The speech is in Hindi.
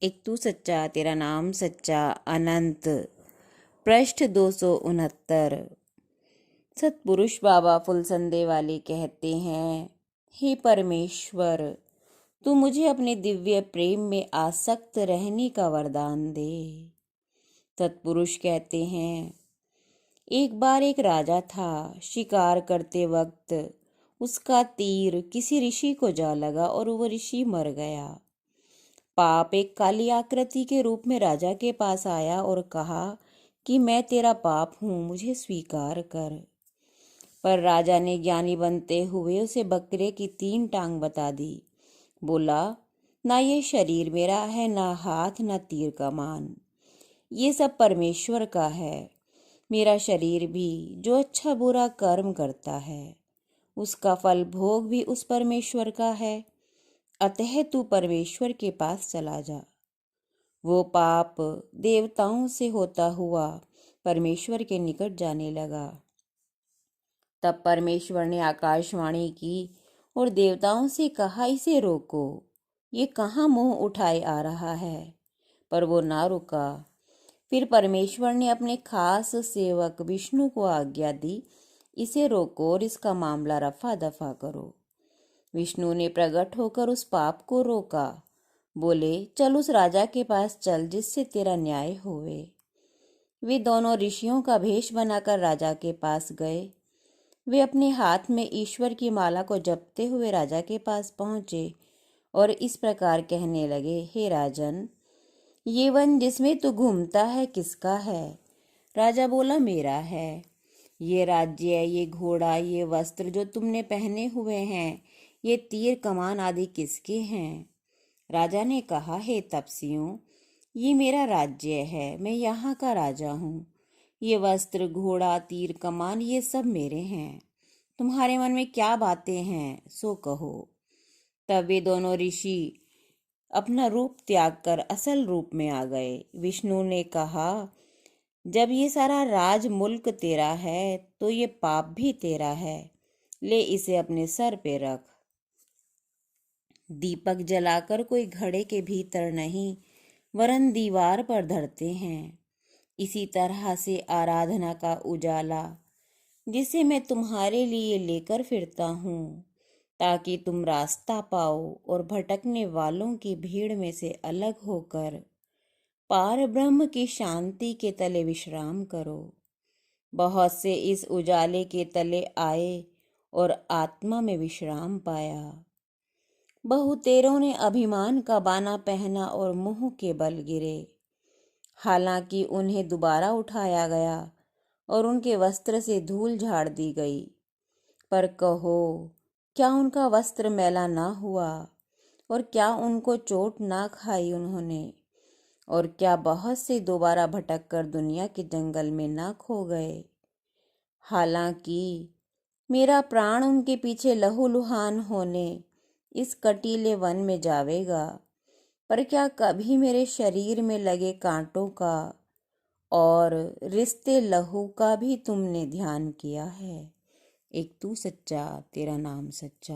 एक तू सच्चा तेरा नाम सच्चा अनंत। पृष्ठ 269। सतपुरुष बाबा फुलसंदे वाले कहते हैं, हे परमेश्वर, तू मुझे अपने दिव्य प्रेम में आसक्त रहने का वरदान दे। सतपुरुष कहते हैं, एक बार एक राजा था। शिकार करते वक्त उसका तीर किसी ऋषि को जा लगा और वो ऋषि मर गया। पाप एक काली आकृति के रूप में राजा के पास आया और कहा कि मैं तेरा पाप हूँ, मुझे स्वीकार कर। पर राजा ने ज्ञानी बनते हुए उसे बकरे की 3 टांग बता दी। बोला, ना ये शरीर मेरा है, ना हाथ, ना तीर कमान, ये सब परमेश्वर का है। मेरा शरीर भी जो अच्छा बुरा कर्म करता है उसका फल भोग भी उस परमेश्वर का है। अतः तू परमेश्वर के पास चला जा। वो पाप देवताओं से होता हुआ परमेश्वर के निकट जाने लगा। तब परमेश्वर ने आकाशवाणी की और देवताओं से कहा, इसे रोको, ये कहाँ मुंह उठाए आ रहा है। पर वो ना रुका। फिर परमेश्वर ने अपने खास सेवक विष्णु को आज्ञा दी, इसे रोको और इसका मामला रफा दफा करो। विष्णु ने प्रकट होकर उस पाप को रोका। बोले, चल उस राजा के पास चल जिससे तेरा न्याय होवे। वे दोनों ऋषियों का भेष बनाकर राजा के पास गए। वे अपने हाथ में ईश्वर की माला को जपते हुए राजा के पास पहुंचे और इस प्रकार कहने लगे, हे राजन, ये वन जिसमें तू घूमता है किसका है? राजा बोला, मेरा है। ये राज्य, ये घोड़ा, ये वस्त्र जो तुमने पहने हुए हैं, ये तीर कमान आदि किसके हैं? राजा ने कहा, हे तपस्वियों, ये मेरा राज्य है, मैं यहाँ का राजा हूँ। ये वस्त्र, घोड़ा, तीर कमान, ये सब मेरे हैं। तुम्हारे मन में क्या बातें हैं सो कहो। तब वे दोनों ऋषि अपना रूप त्याग कर असल रूप में आ गए। विष्णु ने कहा, जब ये सारा राज मुल्क तेरा है तो ये पाप भी तेरा है, ले इसे अपने सर पे रख। दीपक जलाकर कोई घड़े के भीतर नहीं वरन दीवार पर धरते हैं। इसी तरह से आराधना का उजाला जिसे मैं तुम्हारे लिए लेकर फिरता हूँ ताकि तुम रास्ता पाओ और भटकने वालों की भीड़ में से अलग होकर पार ब्रह्म की शांति के तले विश्राम करो। बहुत से इस उजाले के तले आए और आत्मा में विश्राम पाया। बहुतेरों ने अभिमान का बाना पहना और मुंह के बल गिरे। हालांकि उन्हें दोबारा उठाया गया और उनके वस्त्र से धूल झाड़ दी गई। पर कहो, क्या उनका वस्त्र मैला ना हुआ? और क्या उनको चोट ना खाई उन्होंने? और क्या बहुत से दोबारा भटक कर दुनिया के जंगल में ना खो गए? हालांकि मेरा प्राण उनके पीछे लहूलुहान होने इस कटीले वन में जावेगा, पर क्या कभी मेरे शरीर में लगे कांटों का और रिश्ते लहू का भी तुमने ध्यान किया है? एक तू सच्चा तेरा नाम सच्चा।